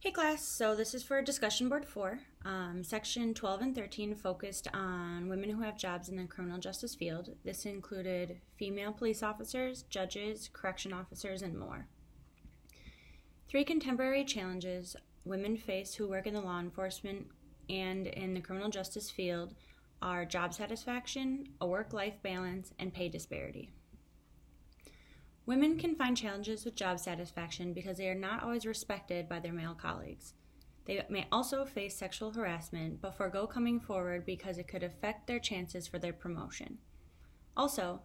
Hey class, so this is for discussion board 4. Section 12 and 13 focused on women who have jobs in the criminal justice field. This included female police officers, judges, correction officers, and more. 3 contemporary challenges women face who work in the law enforcement and in the criminal justice field are job satisfaction, a work-life balance, and pay disparity. Women can find challenges with job satisfaction because they are not always respected by their male colleagues. They may also face sexual harassment, but forego coming forward because it could affect their chances for their promotion. Also,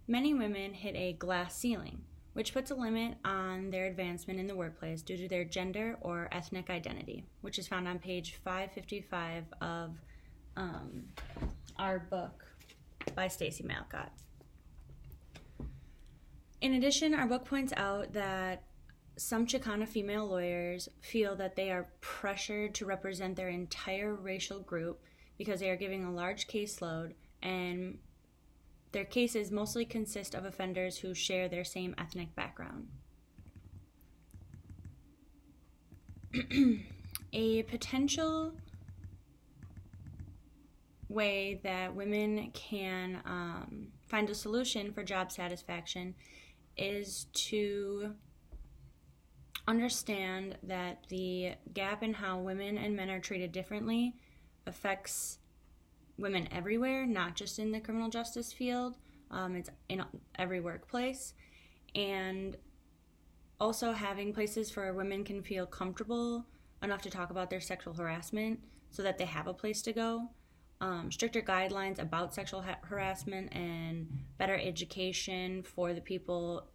many women hit a glass ceiling, which puts a limit on their advancement in the workplace due to their gender or ethnic identity, which is found on page 555 of our book by Stacy Mallicoat. In addition, our book points out that some Chicana female lawyers feel that they are pressured to represent their entire racial group because they are giving a large caseload, and their cases mostly consist of offenders who share their same ethnic background. A potential way that women can find a solution for job satisfaction is to understand that the gap in how women and men are treated differently affects women everywhere, not just in the criminal justice field. It's in every workplace. And also having places where women can feel comfortable enough to talk about their sexual harassment so that they have a place to go. Stricter guidelines about sexual harassment and better education for the people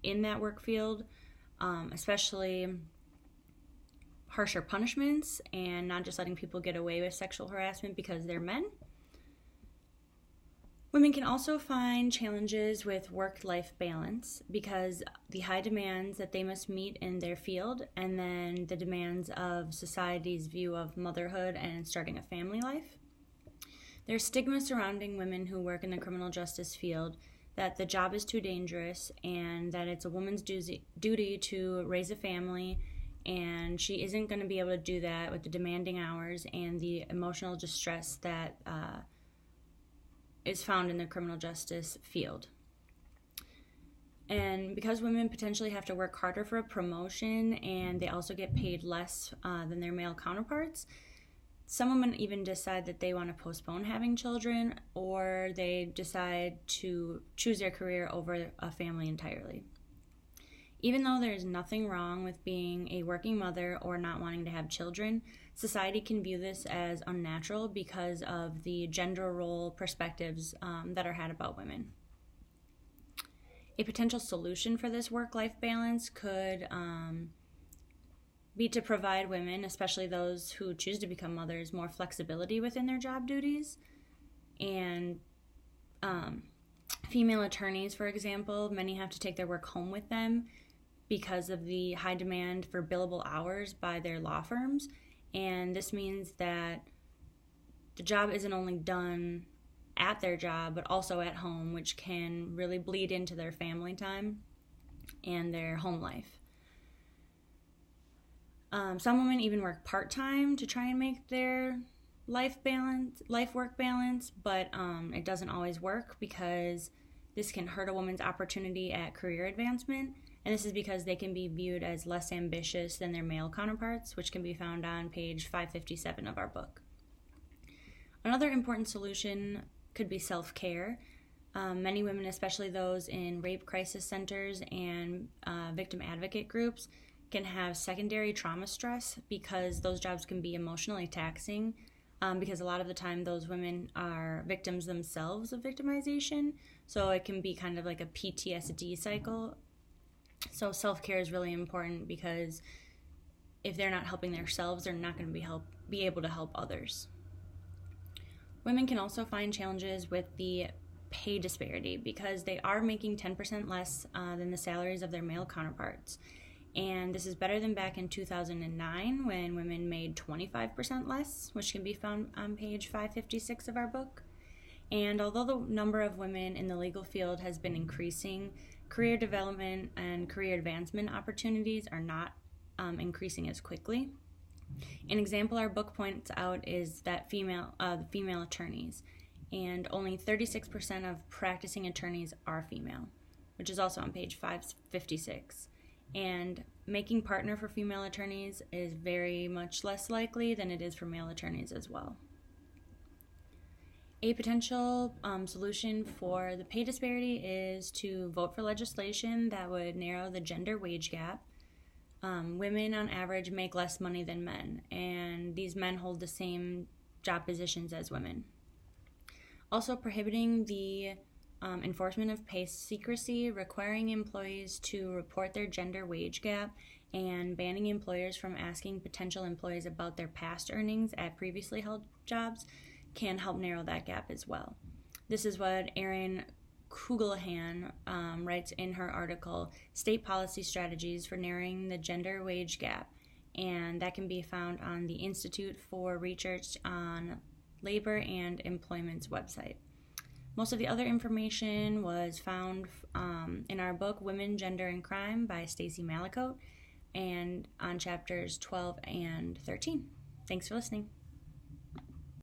in that work field, especially harsher punishments and not just letting people get away with sexual harassment because they're men. Women can also find challenges with work-life balance because the high demands that they must meet in their field and then the demands of society's view of motherhood and starting a family life. There's stigma surrounding women who work in the criminal justice field that the job is too dangerous and that it's a woman's duty to raise a family, and she isn't going to be able to do that with the demanding hours and the emotional distress that is found in the criminal justice field. And because women potentially have to work harder for a promotion and they also get paid less than their male counterparts, some women even decide that they want to postpone having children, or they decide to choose their career over a family entirely. Even though there's nothing wrong with being a working mother or not wanting to have children, society can view this as unnatural because of the gender role perspectives that are had about women. A potential solution for this work-life balance could be to provide women, especially those who choose to become mothers, more flexibility within their job duties. And female attorneys, for example, many have to take their work home with them because of the high demand for billable hours by their law firms. And this means that the job isn't only done at their job, but also at home, which can really bleed into their family time and their home life. Some women even work part-time to try and make their life-work balance, but it doesn't always work because this can hurt a woman's opportunity at career advancement, and this is because they can be viewed as less ambitious than their male counterparts, which can be found on page 557 of our book. Another important solution could be self-care. Many women, especially those in rape crisis centers and victim advocate groups, can have secondary trauma stress because those jobs can be emotionally taxing because a lot of the time those women are victims themselves of victimization, so it can be kind of like a PTSD cycle. So self-care is really important because if they're not helping themselves, they're not going to be able to help others. Women can also find challenges with the pay disparity because they are making 10% less than the salaries of their male counterparts. And this is better than back in 2009 when women made 25% less, which can be found on page 556 of our book. And although the number of women in the legal field has been increasing, career development and career advancement opportunities are not increasing as quickly. An example our book points out is that female attorneys, and only 36% of practicing attorneys are female, which is also on page 556. And making partner for female attorneys is very much less likely than it is for male attorneys as well. A potential solution for the pay disparity is to vote for legislation that would narrow the gender wage gap. Women on average make less money than men, and these men hold the same job positions as women. Also, prohibiting the enforcement of pay secrecy, requiring employees to report their gender wage gap, and banning employers from asking potential employees about their past earnings at previously held jobs can help narrow that gap as well. This is what Erin Kugelhan writes in her article, State Policy Strategies for Narrowing the Gender Wage Gap, and that can be found on the Institute for Research on Labor and Employment's website. Most of the other information was found in our book, Women, Gender, and Crime by Stacy Mallicoat, and on chapters 12 and 13. Thanks for listening.